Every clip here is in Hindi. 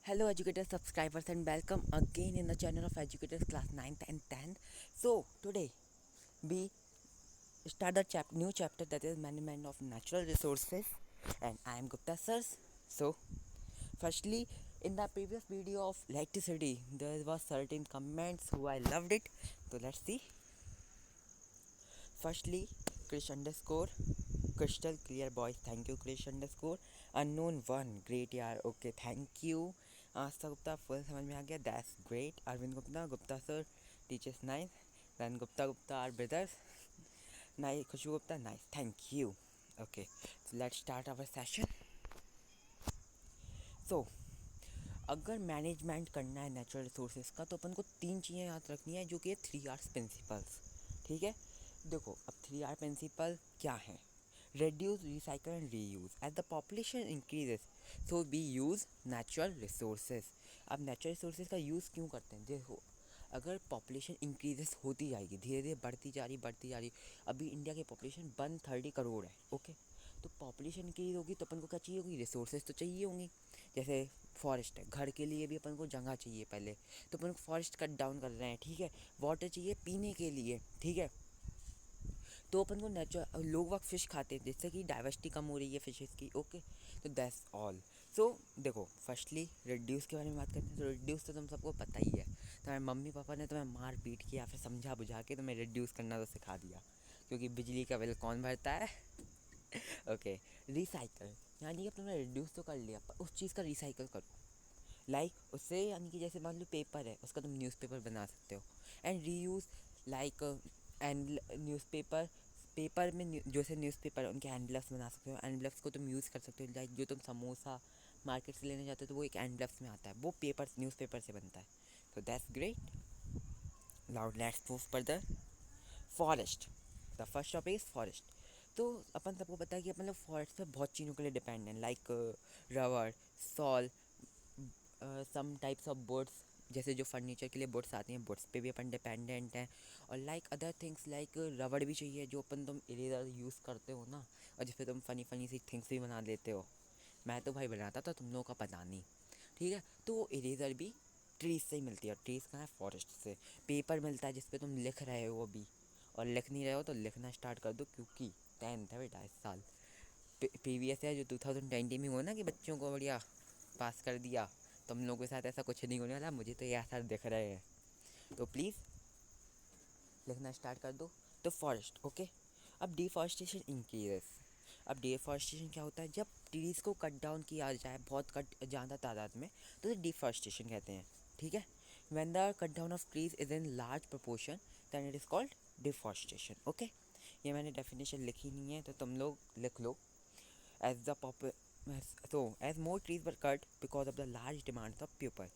Hello educators, subscribers and welcome again in the channel of educators class 9th and 10th. So today we start the new chapter, that is management of natural resources, and I am Gupta sirs. So firstly, in the previous video of electricity there was certain comments who I loved it. So let's see. Firstly, Krish underscore crystal clear boys, thank you Krish underscore unknown one, great यार, okay thank you. Aastha Gupta full समझ में आ गया, that's great. Arvind Gupta, Gupta sir teachers nice. Then Gupta Gupta are brothers nice. Khushboo Gupta nice, thank you. Okay, let's start our session. So अगर मैनेजमेंट करना है नेचुरल रिसोर्सेज का तो अपन को तीन चीज़ें याद रखनी है, जो कि है 3 R's प्रिंसिपल्स. ठीक है, देखो अब 3 R प्रिंसिपल क्या है. Reduce, recycle and reuse. As the population increases, so we use natural resources. अब natural resources का यूज़ क्यों करते हैं? देखो, अगर पॉपुलेशन इंक्रीजेस होती जाएगी, धीरे धीरे बढ़ती जा रही. अभी इंडिया की पॉपुलेशन 130 करोड़ है. ओके, तो पॉपुलेशन इंक्रीज होगी तो अपन को क्या चाहिए होगी? रिसोर्सेज तो चाहिए होंगी. जैसे फॉरेस्ट है, घर के लिए भी अपन को जगह चाहिए पहले, तो अपन को फॉरेस्ट कट डाउन कर रहे हैं. ठीक है, वाटर चाहिए पीने के लिए. ठीक है, तो अपन को नेचुरल लोग वक्त फ़िश खाते हैं जिससे कि डाइवर्सिटी कम हो रही है फ़िशेज़ की. ओके, तो दैट्स ऑल. सो देखो, फर्स्टली रिड्यूस के बारे में बात करते हैं. तो रिड्यूस तो तुम सबको पता ही है. तुम्हारे मम्मी पापा ने तुम्हें मार पीट किया फिर समझा बुझा के तुम्हें रिड्यूस करना तो सिखा दिया, क्योंकि बिजली का बिल कौन भरता है. ओके, रिसाइकल यानी कि अब तुमने रिड्यूस तो कर लिया पर उस चीज़ का रिसाइकल करो. उससे यानी कि जैसे मान लो पेपर है, उसका तुम न्यूज़पेपर बना सकते हो. And reuse, like and newspaper, paper में जैसे न्यूज़पेपर उनके एनवलप्स बना सकते हो. एनवलप्स को तुम यूज़ कर सकते हो. लाइक जो तुम समोसा मार्केट से लेने जाते हो तो वो एक एनवलप्स में आता है, वो पेपर न्यूज़पेपर से बनता है. तो that's great. Now let's move further. Forest, the first topic is forest. तो अपन सबको पता है कि अपन लोग फॉरेस्ट पे बहुत चीज़ों के लिए डिपेंड हैं, like rubber, sal, some types of boards. जैसे जो फर्नीचर के लिए बोर्ड्स आती हैं, बोर्ड्स पे भी अपन डिपेंडेंट हैं. और लाइक अदर थिंग्स, लाइक रबड़ भी चाहिए जो अपन तुम इरेजर यूज़ करते हो ना, और जिस पे तुम फ़नी फ़नी सी थिंग्स भी बना लेते हो. मैं तो भाई बनाता था, तुम लोगों का पता नहीं. ठीक है, तो वो इरेजर भी ट्रीज से ही मिलती है. और ट्रीज कहाँ है? फॉरेस्ट से. पेपर मिलता है जिस पे तुम लिख रहे हो अभी, और लिख नहीं रहे हो तो लिखना स्टार्ट कर दो, क्योंकि 10th है बेटा इस साल. प्रीवियस है जो 2020 में हुआ ना कि बच्चों को बढ़िया पास कर दिया, तुम लोगों के साथ ऐसा कुछ नहीं होने वाला. मुझे तो ये आसार दिख रहे हैं, तो प्लीज़ लिखना स्टार्ट कर दो. तो फॉरेस्ट. ओके, अब डिफॉरेस्टेशन इंक्रीजेस. अब डिफॉरेस्टेशन क्या होता है? जब ट्रीज़ को कट डाउन किया जाए बहुत कट ज़्यादा तादाद में, तो डिफॉरेस्टेशन कहते हैं. ठीक है, when the cut down of trees is in large proportion than it is called deforestation. Okay, ये मैंने डेफिनेशन लिखी नहीं है तो तुम लोग लिख लो. as the pop so as more trees were cut because of the large demands of people.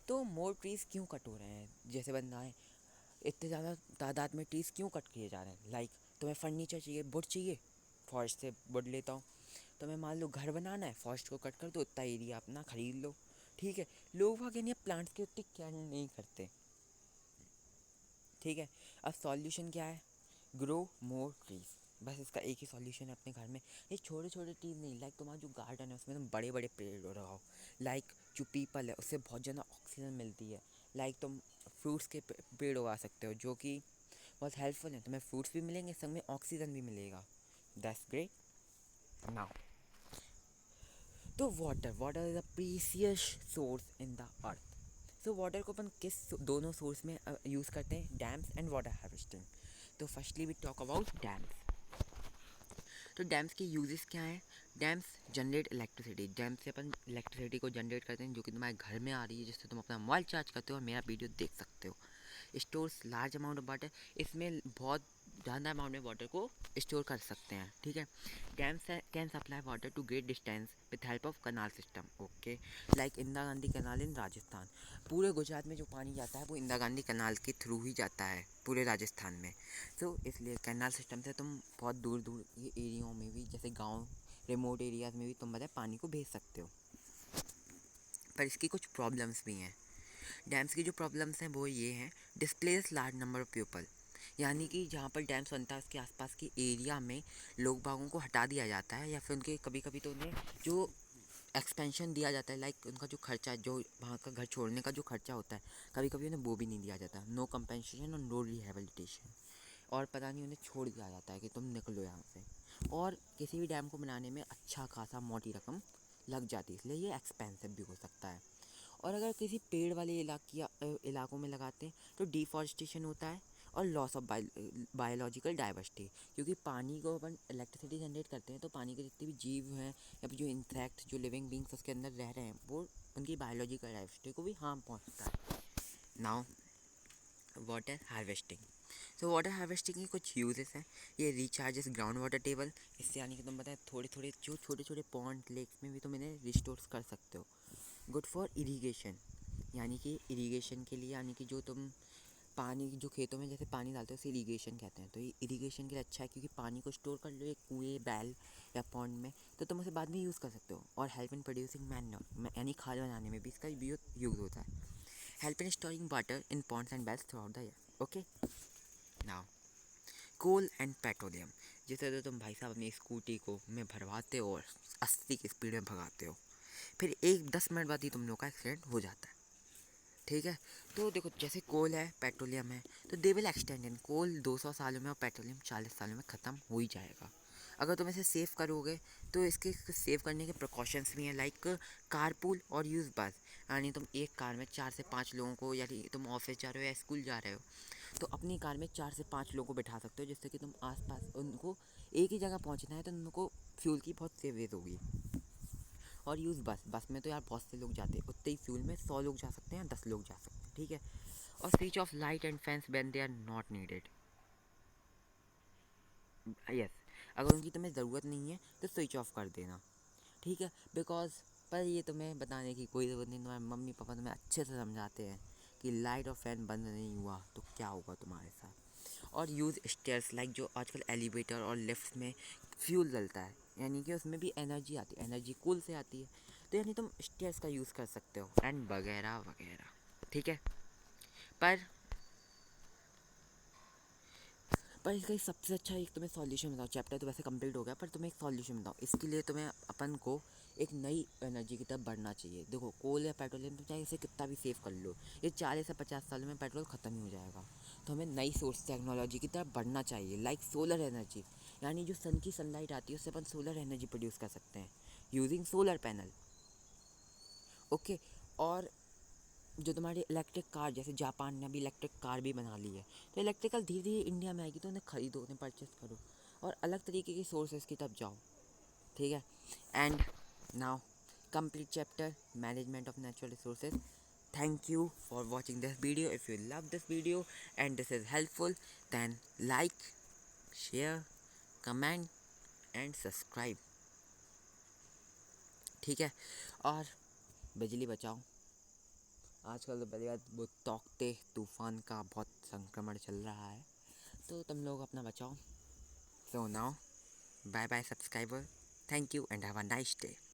तो मोर ट्रीज़ क्यों कट हो रहे हैं? जैसे बनाए इतने ज़्यादा तादाद में ट्रीज़ क्यों कट किए जा रहे हैं? लाइक तुम्हें फर्नीचर चाहिए, वुड चाहिए, फॉरेस्ट से वुड लेता हूँ. तुम्हें मान लो घर बनाना है, फॉरेस्ट को कट कर दो, उतना एरिया अपना खरीद लो. ठीक है, लोग वहाँ यानी प्लांट्स की उतनी केयर नहीं करते. ठीक है, अब सॉल्यूशन क्या है? Grow more trees. बस इसका एक ही सॉल्यूशन है अपने घर में. ये छोटे छोटे ट्रीज नहीं, लाइक तुम्हारा जो गार्डन है उसमें तुम बड़े बड़े पेड़ लगाओ. लाइक जो पीपल है उससे बहुत ज़्यादा ऑक्सीजन मिलती है. लाइक तुम फ्रूट्स के पेड़ उगा सकते हो जो कि बहुत हेल्पफुल है. तुम्हें फ्रूट्स भी मिलेंगे, संग में ऑक्सीजन भी मिलेगा. That's great. नाउ, तो water, water is a precious source in the earth. So water को अपन किस दोनों सोर्स में यूज़ करते हैं? Dams and water harvesting. तो firstly we talk about dams. तो डैम्स के यूजेस क्या हैं? Dams generate electricity. डैम से अपन इलेक्ट्रिसिटी को जनरेट करते हैं जो कि तुम्हारे घर में आ रही है, जिससे तुम अपना मोबाइल चार्ज करते हो और मेरा वीडियो देख सकते हो. Stores large amount of water. इसमें बहुत ज़्यादा अमाउंट में वाटर को स्टोर कर सकते हैं. ठीक है, dams can supply water to great distance with help of canal system. Okay, like Indira Gandhi canal in Rajasthan. पूरे गुजरात में जो पानी जाता है वो इंदिरा गांधी कनाल के थ्रू ही जाता है पूरे राजस्थान में. तो इसलिए कैनाल सिस्टम से तुम बहुत दूर दूर ये एरियाओं में भी, जैसे गांव रिमोट एरियाज़ में भी तुम बताए पानी को भेज सकते हो. पर इसकी कुछ प्रॉब्लम्स भी हैं. डैम्स की जो प्रॉब्लम्स हैं वो ये हैं: displace large number of people. यानी कि जहाँ पर डैम्स बनता है उसके आसपास के एरिया में लोग बागों को हटा दिया जाता है, या फिर उनके कभी कभी तो उन्हें जो एक्सपेंशन दिया जाता है, लाइक उनका जो खर्चा, जो वहाँ का घर छोड़ने का जो खर्चा होता है, कभी कभी उन्हें वो भी नहीं दिया जाता, नो कंपेंसेशन और नो रिहेबिलिटेशन, और पता नहीं उन्हें छोड़ दिया जाता है कि तुम निकलो यहाँ से। और किसी भी डैम को बनाने में अच्छा खासा मोटी रकम लग जाती है, इसलिए ये एक्सपेंसिव भी हो सकता है। और अगर किसी पेड़ वाले इलाकों में लगाते हैं तो डिफॉरेस्टेशन होता है और लॉस ऑफ बायोलॉजिकल डाइवर्सिटी, क्योंकि पानी को अपन इलेक्ट्रिसिटी जनरेट करते हैं तो पानी के जितने भी जीव हैं या फिर जो इंसेक्ट, जो लिविंग बींग्स उसके अंदर रह रहे हैं, वो उनकी बायोलॉजिकल डाइवर्सिटी को भी हार्म पहुंचता है। Now water harvesting. So water harvesting के कुछ यूजेस हैं। ये रिचार्जेस ग्राउंड वाटर टेबल, इससे यानी कि तुम बताएं थोड़े थोड़े जो छोटे छोटे पॉन्ड लेक्स में भी तुम इन्हें रिस्टोर कर सकते हो। गुड फॉर इरीगेशन, यानी कि इरीगेशन के लिए, यानी कि जो तुम पानी जो खेतों में जैसे पानी डालते हो उसे इरीगेशन कहते हैं, तो ये इरीगेशन के लिए अच्छा है, क्योंकि पानी को स्टोर कर लो एक कुएँ, बैल या पॉन्ड में, तो तुम उसे बाद में यूज़ कर सकते हो। और हेल्प इन प्रोड्यूसिंग मैन्योर, यानी खाद बनाने में भी इसका यूज़ होता है। Help in storing water in ponds and wells throughout the year. Okay, now coal and petroleum. जैसे तो तुम भाई साहब अपनी स्कूटी को में भरवाते हो और 80 की स्पीड में भगाते हो, फिर 10 मिनट बाद ही तुम लोग का एक्सीडेंट हो जाता है, ठीक है। तो देखो जैसे कोल है, पेट्रोलियम है, तो दे विल एक्सटेंड इन, कोल 200 सालों में और पेट्रोलियम 40 सालों में ख़त्म हो ही जाएगा। अगर तुम इसे सेव करोगे तो इसके सेव करने के प्रिकॉशंस भी हैं, लाइक कारपूल और यूज़ बस, यानी तुम एक कार में 4 से 5 लोगों को, यानी तुम ऑफिस जा रहे हो या स्कूल जा रहे हो तो अपनी कार में 4 से 5 लोगों को बैठा सकते हो, जिससे कि तुम आसपास उनको एक ही जगह पहुंचना है तो उनको फ्यूल की बहुत सेवेज होगी। और यूज़ बस, बस में तो यार बहुत से लोग जाते हैं, उतने ही फ्यूल में 100 लोग जा सकते हैं, 10 लोग जा सकते हैं, ठीक है। और switch off light and fans when they are not needed. Yes, अगर उनकी तुम्हें ज़रूरत नहीं है तो स्विच ऑफ कर देना, ठीक है। बिकॉज पर ये तुम्हें बताने की कोई ज़रूरत नहीं, तुम्हारे मम्मी पापा तुम्हें अच्छे से समझाते हैं कि लाइट और फैन बंद नहीं हुआ तो क्या होगा तुम्हारे साथ। और यूज़ स्टेयर्स, लाइक जो आजकल एलिवेटर और लिफ्ट में फ्यूल जलता है, यानी कि उसमें भी एनर्जी आती है, एनर्जी कूल से आती है, तो यानी तुम स्टेयर्स का यूज़ कर सकते हो एंड वगैरह वगैरह, ठीक है। पर इसका एक सबसे अच्छा एक तुम्हें सॉल्यूशन बताओ, चैप्टर तो वैसे कंप्लीट हो गया, पर तुम्हें एक सॉल्यूशन बताओ, इसके लिए तुम्हें अपन को एक नई एनर्जी की तरफ बढ़ना चाहिए। देखो कोल या पेट्रोलियम तुम चाहे इसे कितना भी सेव कर लो, ये 40 से 50 सालों में पेट्रोल ख़त्म ही हो जाएगा, तो हमें नई सोर्स टेक्नोलॉजी की तरफ बढ़ना चाहिए, लाइक सोलर एनर्जी, यानी जो सन की सनलाइट आती है उससे अपन सोलर एनर्जी प्रोड्यूस कर सकते हैं यूजिंग सोलर पैनल, ओके। और जो तुम्हारी इलेक्ट्रिक कार, जैसे जापान ने अभी इलेक्ट्रिक कार भी बना ली है, तो इलेक्ट्रिकल धीरे धीरे इंडिया में आएगी, तो उन्हें खरीदो, उन्हें परचेस करो और अलग तरीके की सोर्सेज की तरफ जाओ, ठीक है। And now complete chapter management of natural resources. Thank you for watching this video. If you love this video and this is helpful than like, share, comment and subscribe, ठीक है। और बिजली बचाओ, आजकल तो पहली बात वो तौकते तूफ़ान का बहुत संक्रमण चल रहा है, तो तुम लोग अपना बचाओ। So now bye bye subscriber, thank you and have a nice day.